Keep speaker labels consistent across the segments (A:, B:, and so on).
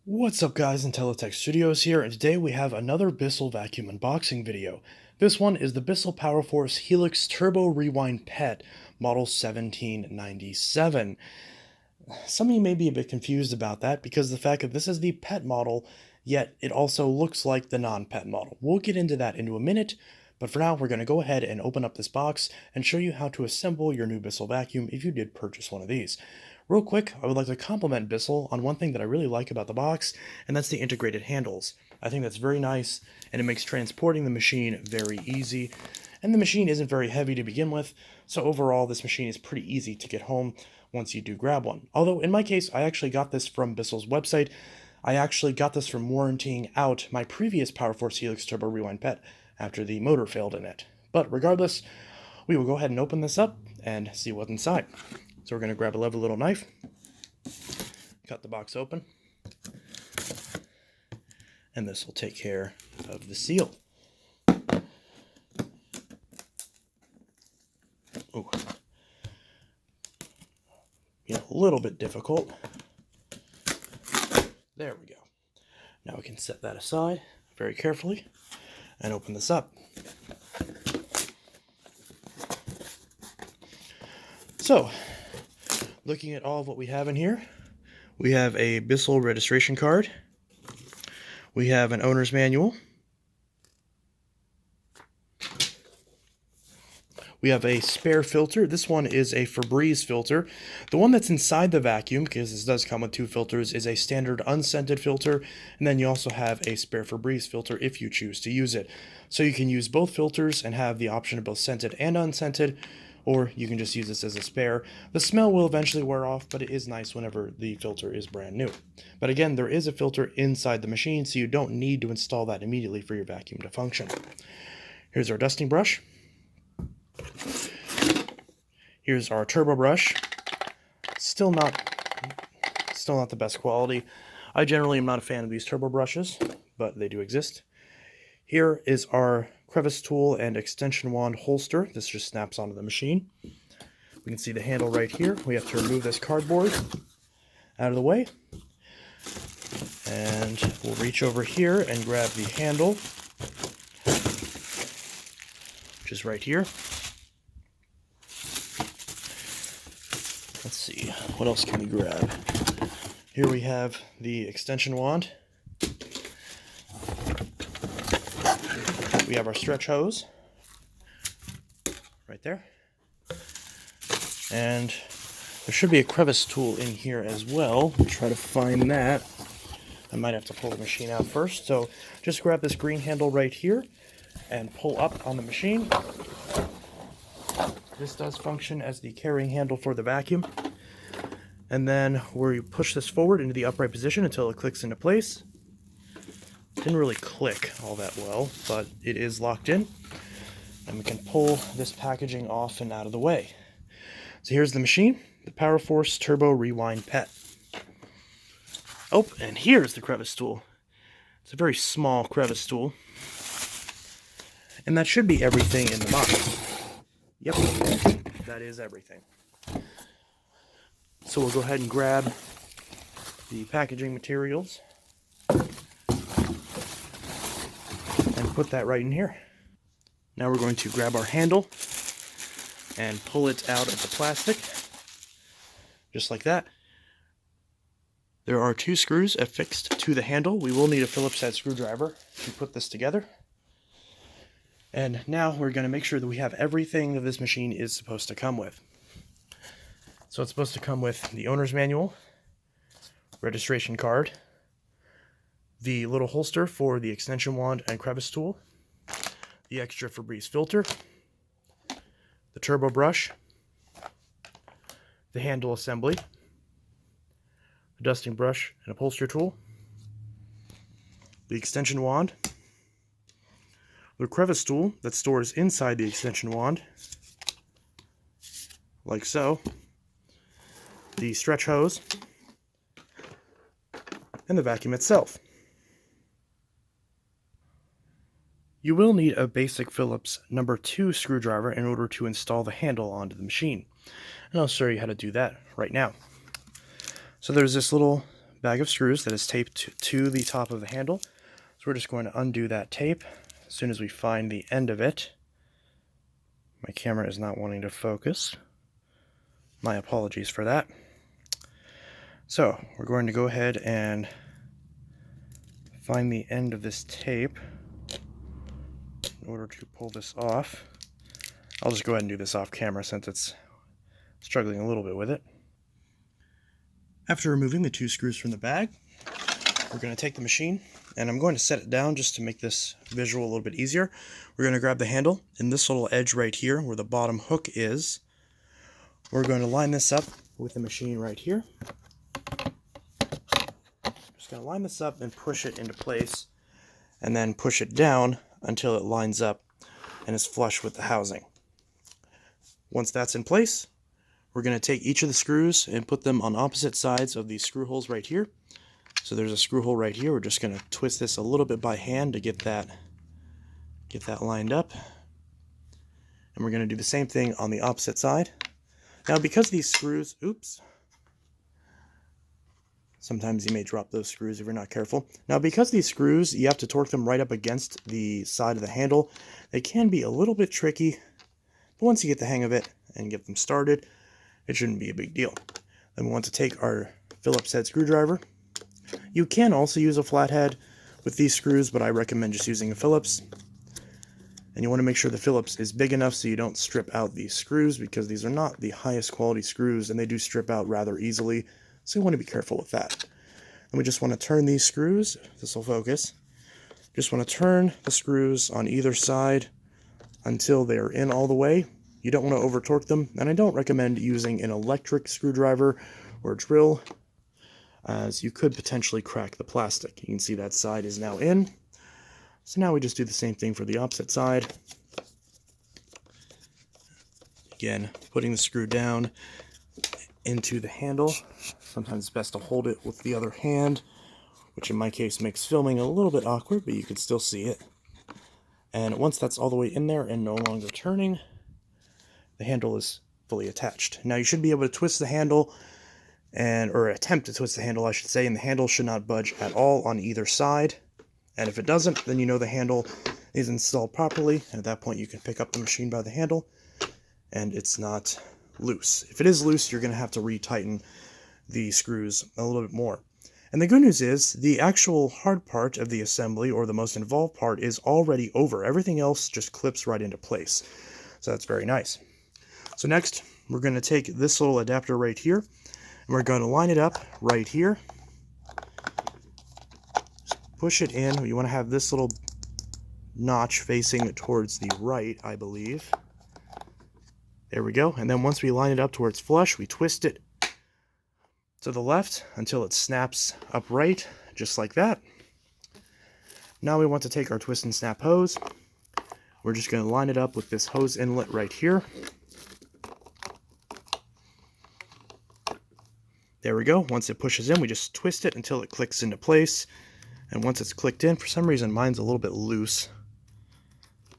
A: What's up guys, Intelitech Studios here, and today we have another Bissell vacuum unboxing video. This one is the Bissell PowerForce Helix Turbo Rewind PET, model 1797. Some of you may be a bit confused about that because of the fact that this is the PET model, yet it also looks like the non-PET model. We'll get into that in a minute, but for now we're going to go ahead and open up this box and show you how to assemble your new Bissell vacuum if you did purchase one of these. Real quick, I would like to compliment Bissell on one thing that I really like about the box, and that's the integrated handles. I think that's very nice, and it makes transporting the machine very easy. And the machine isn't very heavy to begin with, so overall this machine is pretty easy to get home once you do grab one. Although in my case, I actually got this from Bissell's website. I actually got this from warrantying out my previous PowerForce Helix Turbo Rewind PET after the motor failed in it. But regardless, we will go ahead and open this up and see what's inside. So we're going to grab a lovely little knife, cut the box open, and this will take care of the seal. Ooh. A little bit difficult. There we go. Now we can set that aside very carefully and open this up. So, looking at all of what we have in here, we have a Bissell registration card, we have an owner's manual, we have a spare filter. This one is a Febreze filter. The one that's inside the vacuum, because this does come with two filters, is a standard unscented filter, and then you also have a spare Febreze filter if you choose to use it. So you can use both filters and have the option of both scented and unscented, or you can just use this as a spare. The smell will eventually wear off, but it is nice whenever the filter is brand new. But again, there is a filter inside the machine, so you don't need to install that immediately for your vacuum to function. Here's our dusting brush. Here's our turbo brush. Still not the best quality. I generally am not a fan of these turbo brushes, but they do exist. Here is our crevice tool and extension wand holster. This just snaps onto the machine. We can see the handle right here. We have to remove this cardboard out of the way. And we'll reach over here and grab the handle, which is right here. Let's see, what else can we grab? Here we have the extension wand. We have our stretch hose right there. And there should be a crevice tool in here as well. We'll try to find that. I might have to pull the machine out first. So just grab this green handle right here and pull up on the machine. This does function as the carrying handle for the vacuum. And then we push this forward into the upright position until it clicks into place. Didn't really click all that well, but it is locked in. And we can pull this packaging off and out of the way. So here's the machine, the PowerForce Turbo Rewind PET. Oh, and here's the crevice tool. It's a very small crevice tool. And that should be everything in the box. Yep, that is everything. So we'll go ahead and grab the packaging materials and put that right in here. Now we're going to grab our handle and pull it out of the plastic, just like that. There are two screws affixed to the handle. We will need a Phillips head screwdriver to put this together. And now we're going to make sure that we have everything that this machine is supposed to come with. So it's supposed to come with the owner's manual, registration card, the little holster for the extension wand and crevice tool, the extra Febreze filter, the turbo brush, the handle assembly, the dusting brush and upholstery tool, the extension wand, the crevice tool that stores inside the extension wand, like so, the stretch hose, and the vacuum itself. You will need a basic Phillips number 2 screwdriver in order to install the handle onto the machine. And I'll show you how to do that right now. So there's this little bag of screws that is taped to the top of the handle. So we're just going to undo that tape as soon as we find the end of it. My camera is not wanting to focus. My apologies for that. So we're going to go ahead and find the end of this tape in order to pull this off. I'll just go ahead and do this off camera since it's struggling a little bit with it. After removing the 2 screws from the bag, we're going to take the machine and I'm going to set it down just to make this visual a little bit easier. We're going to grab the handle in this little edge right here where the bottom hook is. We're going to line this up with the machine right here. Just going to line this up and push it into place and then push it down until it lines up and is flush with the housing. Once that's in place, we're going to take each of the screws and put them on opposite sides of these screw holes right here. So there's a screw hole right here. We're just going to twist this a little bit by hand to get that lined up. And we're going to do the same thing on the opposite side. Now because these screws, sometimes you may drop those screws if you're not careful. Now because these screws, you have to torque them right up against the side of the handle. They can be a little bit tricky, but once you get the hang of it and get them started, it shouldn't be a big deal. Then we want to take our Phillips head screwdriver. You can also use a flathead with these screws, but I recommend just using a Phillips. And you want to make sure the Phillips is big enough so you don't strip out these screws, because these are not the highest quality screws and they do strip out rather easily. So you want to be careful with that. And we just want to turn these screws, if this will focus. Just want to turn the screws on either side until they're in all the way. You don't want to over torque them, and I don't recommend using an electric screwdriver or a drill, as you could potentially crack the plastic. You can see that side is now in. So now we just do the same thing for the opposite side. Again, putting the screw down into the handle. Sometimes it's best to hold it with the other hand, which in my case makes filming a little bit awkward, but you can still see it. And once that's all the way in there and no longer turning, the handle is fully attached. Now you should be able to twist the handle, or attempt to twist the handle, I should say, and the handle should not budge at all on either side. And if it doesn't, then you know the handle is installed properly, and at that point you can pick up the machine by the handle, and it's not loose. If it is loose, you're going to have to retighten the screws a little bit more. And the good news is, the actual hard part of the assembly, or the most involved part, is already over. Everything else just clips right into place. So that's very nice. So next, we're going to take this little adapter right here, and we're going to line it up right here. Just push it in. You want to have this little notch facing towards the right, I believe. There we go. And then once we line it up towards flush, we twist it to the left until it snaps upright, just like that. Now we want to take our twist and snap hose. We're just going to line it up with this hose inlet right here. There we go. Once it pushes in, we just twist it until it clicks into place. And once it's clicked in, for some reason mine's a little bit loose.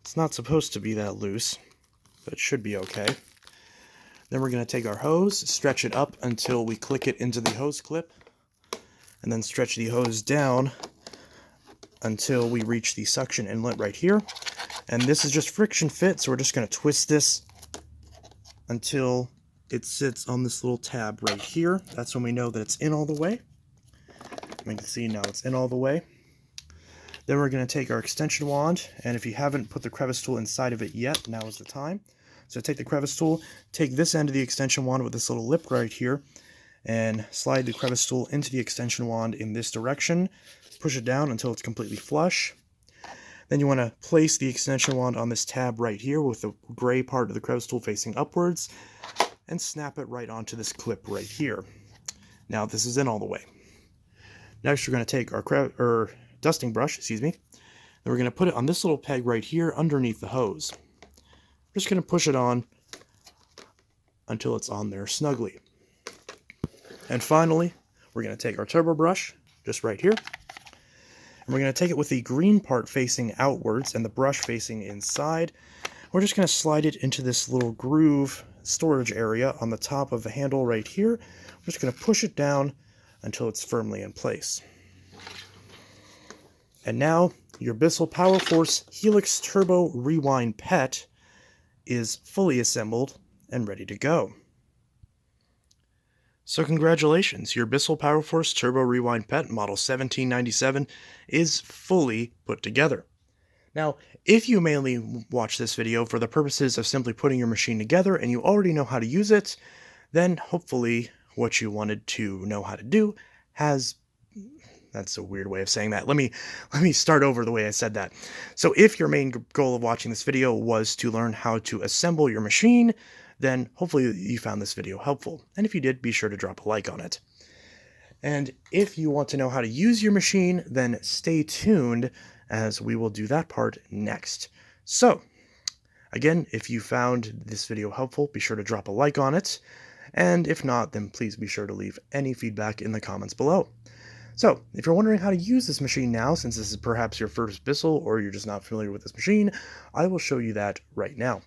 A: It's not supposed to be that loose, but it should be okay. Then we're going to take our hose, stretch it up until we click it into the hose clip, and then stretch the hose down until we reach the suction inlet right here. And this is just friction fit, so we're just going to twist this until it sits on this little tab right here. That's when we know that it's in all the way. You can see now it's in all the way. Then we're going to take our extension wand, and if you haven't put the crevice tool inside of it yet, now is the time. So take the crevice tool, take this end of the extension wand with this little lip right here, and slide the crevice tool into the extension wand in this direction. Push it down until it's completely flush. Then you want to place the extension wand on this tab right here with the gray part of the crevice tool facing upwards, and snap it right onto this clip right here. Now this is in all the way. Next we're going to take our dusting brush, and we're going to put it on this little peg right here underneath the hose. We're just going to push it on until it's on there snugly. And finally, we're going to take our turbo brush, just right here, and we're going to take it with the green part facing outwards and the brush facing inside. We're just going to slide it into this little groove storage area on the top of the handle right here. We're just going to push it down until it's firmly in place. And now your Bissell PowerForce Helix Turbo Rewind PET is fully assembled and ready to go. So congratulations, your Bissell PowerForce Turbo Rewind PET model 1797 is fully put together. Now, if you mainly watch this video for the purposes of simply putting your machine together and you already know how to use it, then hopefully what you wanted to know how to do has... That's a weird way of saying that. Let me start over the way I said that. So if your main goal of watching this video was to learn how to assemble your machine, then hopefully you found this video helpful. And if you did, be sure to drop a like on it. And if you want to know how to use your machine, then stay tuned as we will do that part next. So, again, if you found this video helpful, be sure to drop a like on it. And if not, then please be sure to leave any feedback in the comments below. So, if you're wondering how to use this machine now, since this is perhaps your first Bissell or you're just not familiar with this machine, I will show you that right now.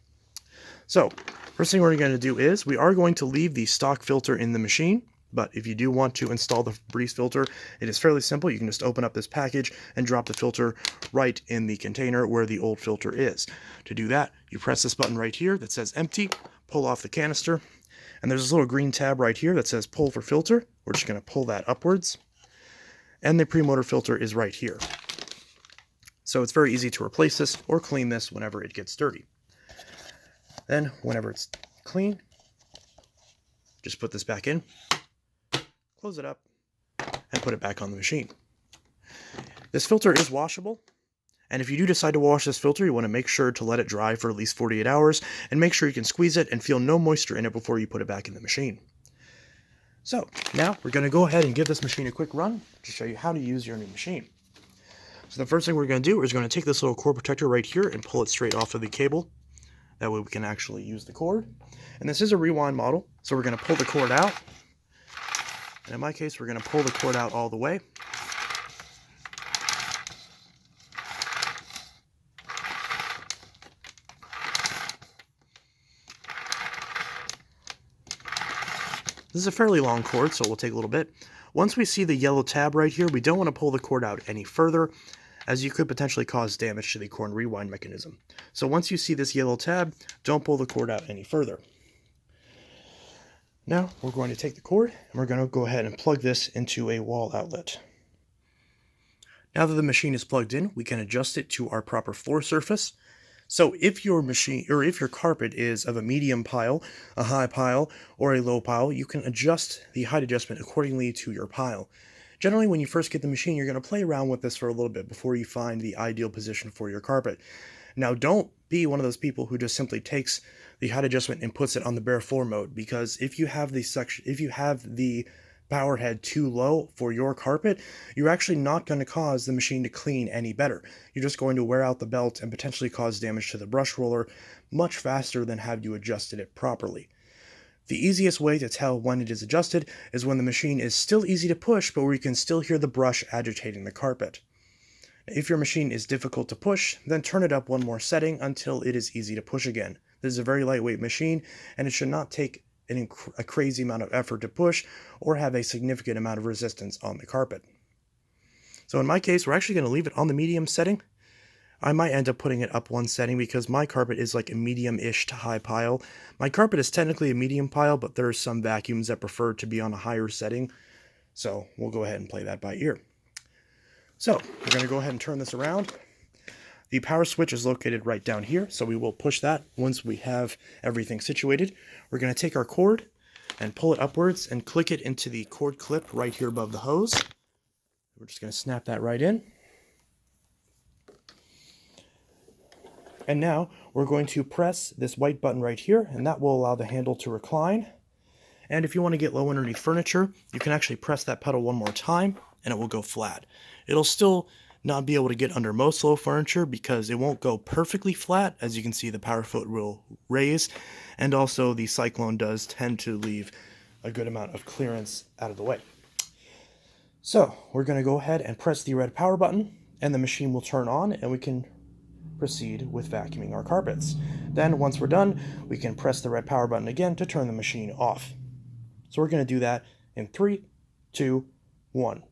A: So, first thing we're going to do is we are going to leave the stock filter in the machine, but if you do want to install the breeze filter, it is fairly simple. You can just open up this package and drop the filter right in the container where the old filter is. To do that, you press this button right here that says empty, pull off the canister, and there's this little green tab right here that says pull for filter. We're just going to pull that upwards, and the pre-motor filter is right here. So it's very easy to replace this or clean this whenever it gets dirty. Then, whenever it's clean, just put this back in, close it up, and put it back on the machine. This filter is washable, and if you do decide to wash this filter, you want to make sure to let it dry for at least 48 hours, and make sure you can squeeze it and feel no moisture in it before you put it back in the machine. So, now we're going to go ahead and give this machine a quick run to show you how to use your new machine. So the first thing we're going to do is we're going to take this little cord protector right here and pull it straight off of the cable. That way we can actually use the cord. And this is a rewind model, so we're going to pull the cord out. And in my case, we're going to pull the cord out all the way. This is a fairly long cord, so it will take a little bit. Once we see the yellow tab right here, we don't want to pull the cord out any further, as you could potentially cause damage to the cord rewind mechanism. So once you see this yellow tab, don't pull the cord out any further. Now we're going to take the cord and we're going to go ahead and plug this into a wall outlet. Now that the machine is plugged in, we can adjust it to our proper floor surface. So if your machine, or if your carpet is of a medium pile, a high pile, or a low pile, you can adjust the height adjustment accordingly to your pile. Generally, when you first get the machine, you're going to play around with this for a little bit before you find the ideal position for your carpet. Now, don't be one of those people who just simply takes the height adjustment and puts it on the bare floor mode, because if you have the power head too low for your carpet, you're actually not going to cause the machine to clean any better. You're just going to wear out the belt and potentially cause damage to the brush roller much faster than have you adjusted it properly. The easiest way to tell when it is adjusted is when the machine is still easy to push, but where you can still hear the brush agitating the carpet. If your machine is difficult to push, then turn it up one more setting until it is easy to push again. This is a very lightweight machine, and it should not take a crazy amount of effort to push or have a significant amount of resistance on the carpet. So in my case, we're actually going to leave it on the medium setting. I might end up putting it up one setting because my carpet is like a medium-ish to high pile. My carpet is technically a medium pile, but there are some vacuums that prefer to be on a higher setting. So we'll go ahead and play that by ear. So we're going to go ahead and turn this around. The power switch is located right down here, so we will push that once we have everything situated. We're going to take our cord and pull it upwards and click it into the cord clip right here above the hose. We're just going to snap that right in. And now we're going to press this white button right here, and that will allow the handle to recline. And if you want to get low underneath furniture, you can actually press that pedal one more time, and it will go flat. It'll still not be able to get under most low furniture because it won't go perfectly flat. As you can see, the power foot will raise, and also the Cyclone does tend to leave a good amount of clearance out of the way. So we're going to go ahead and press the red power button, and the machine will turn on, and we can proceed with vacuuming our carpets. Then once we're done, we can press the red power button again to turn the machine off. So we're going to do that in 3, 2, 1.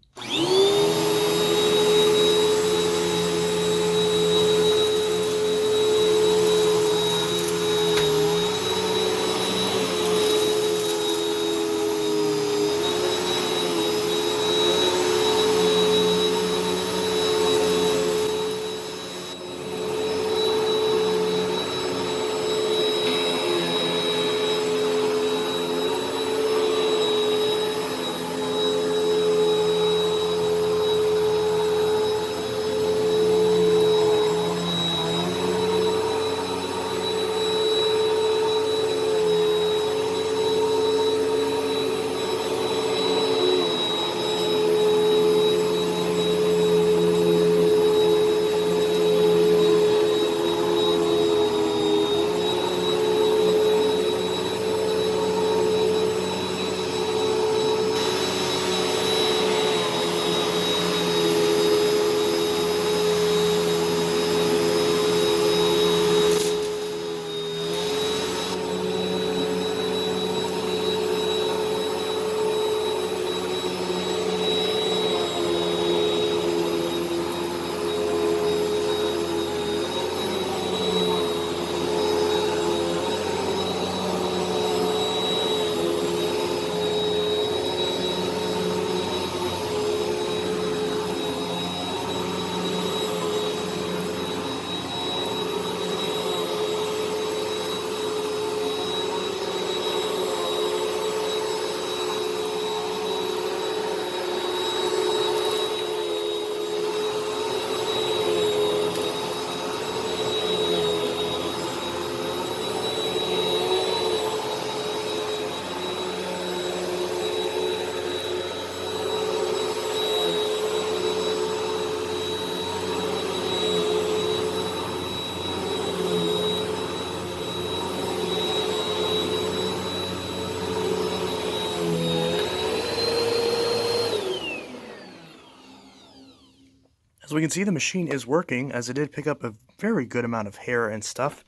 A: As we can see, the machine is working, as it did pick up a very good amount of hair and stuff.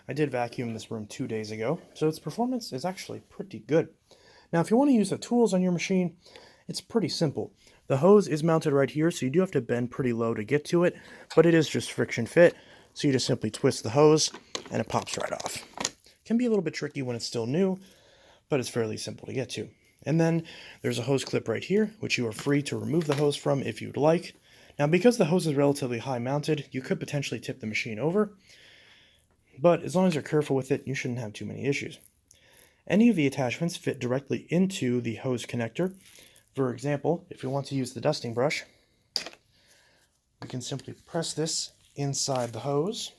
A: I did vacuum this room 2 days ago, so its performance is actually pretty good. Now, if you want to use the tools on your machine, it's pretty simple. The hose is mounted right here, so you do have to bend pretty low to get to it, but it is just friction fit, so you just simply twist the hose, and it pops right off. It can be a little bit tricky when it's still new, but it's fairly simple to get to. And then there's a hose clip right here, which you are free to remove the hose from if you'd like. Now, because the hose is relatively high mounted, you could potentially tip the machine over, but as long as you're careful with it, you shouldn't have too many issues. Any of the attachments fit directly into the hose connector. For example, if you want to use the dusting brush, you can simply press this inside the hose,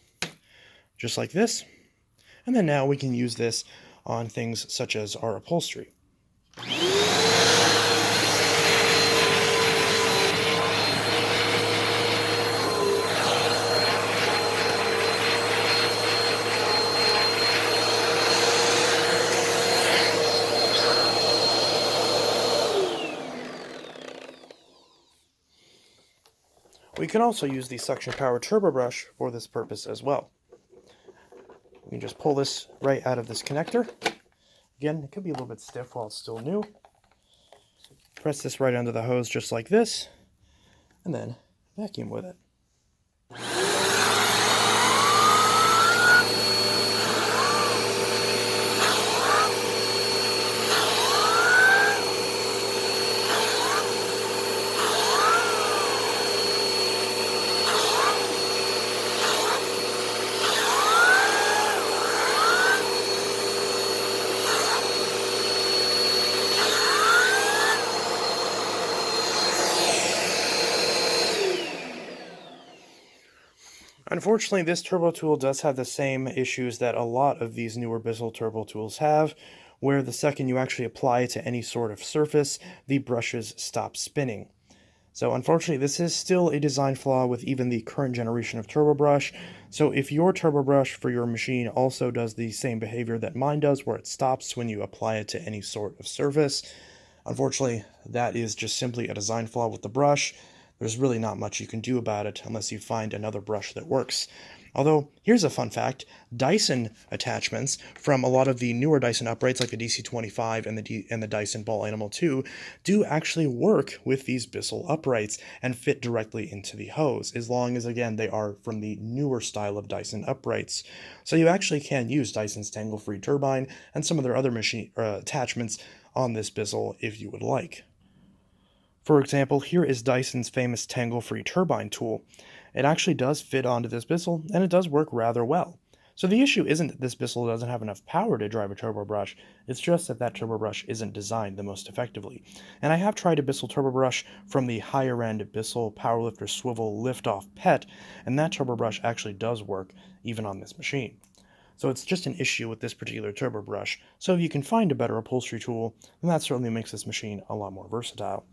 A: just like this, and then now we can use this on things such as our upholstery. We can also use the suction power turbo brush for this purpose as well. You can just pull this right out of this connector. Again, it could be a little bit stiff while it's still new. Press this right under the hose just like this, and then vacuum with it. Unfortunately, this turbo tool does have the same issues that a lot of these newer Bissell turbo tools have, where the second you actually apply it to any sort of surface, the brushes stop spinning. So unfortunately, this is still a design flaw with even the current generation of turbo brush. So if your turbo brush for your machine also does the same behavior that mine does, where it stops when you apply it to any sort of surface, unfortunately, that is just simply a design flaw with the brush. There's really not much you can do about it unless you find another brush that works. Although, here's a fun fact, Dyson attachments from a lot of the newer Dyson uprights like the DC-25 and the Dyson Ball Animal 2 do actually work with these Bissell uprights and fit directly into the hose, as long as, again, they are from the newer style of Dyson uprights. So you actually can use Dyson's tangle-free turbine and some of their other machine attachments on this Bissell if you would like. For example, here is Dyson's famous tangle-free turbine tool. It actually does fit onto this Bissell, and it does work rather well. So the issue isn't that this Bissell doesn't have enough power to drive a turbo brush, it's just that that turbo brush isn't designed the most effectively. And I have tried a Bissell turbo brush from the higher end Bissell Powerlifter Swivel Liftoff PET, and that turbo brush actually does work even on this machine. So it's just an issue with this particular turbo brush, so if you can find a better upholstery tool, then that certainly makes this machine a lot more versatile.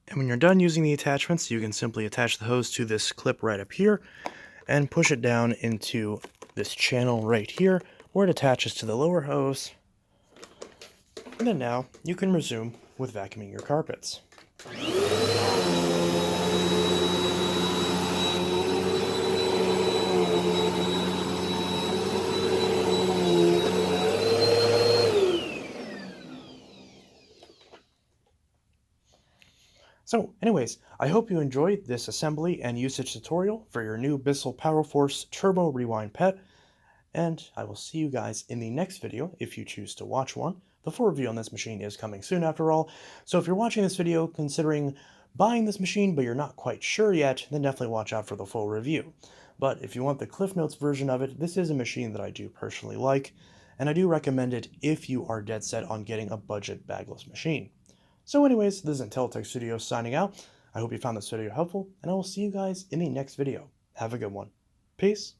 A: And when you're done using the attachments, you can simply attach the hose to this clip right up here and push it down into this channel right here where it attaches to the lower hose. And then now you can resume with vacuuming your carpets. So anyways, I hope you enjoyed this assembly and usage tutorial for your new Bissell PowerForce Turbo Rewind PET, and I will see you guys in the next video if you choose to watch one. The full review on this machine is coming soon after all, so if you're watching this video considering buying this machine but you're not quite sure yet, then definitely watch out for the full review. But if you want the Cliff Notes version of it, this is a machine that I do personally like, and I do recommend it if you are dead set on getting a budget bagless machine. So anyways, this is Intelitech Studios signing out. I hope you found this video helpful, and I will see you guys in the next video. Have a good one. Peace.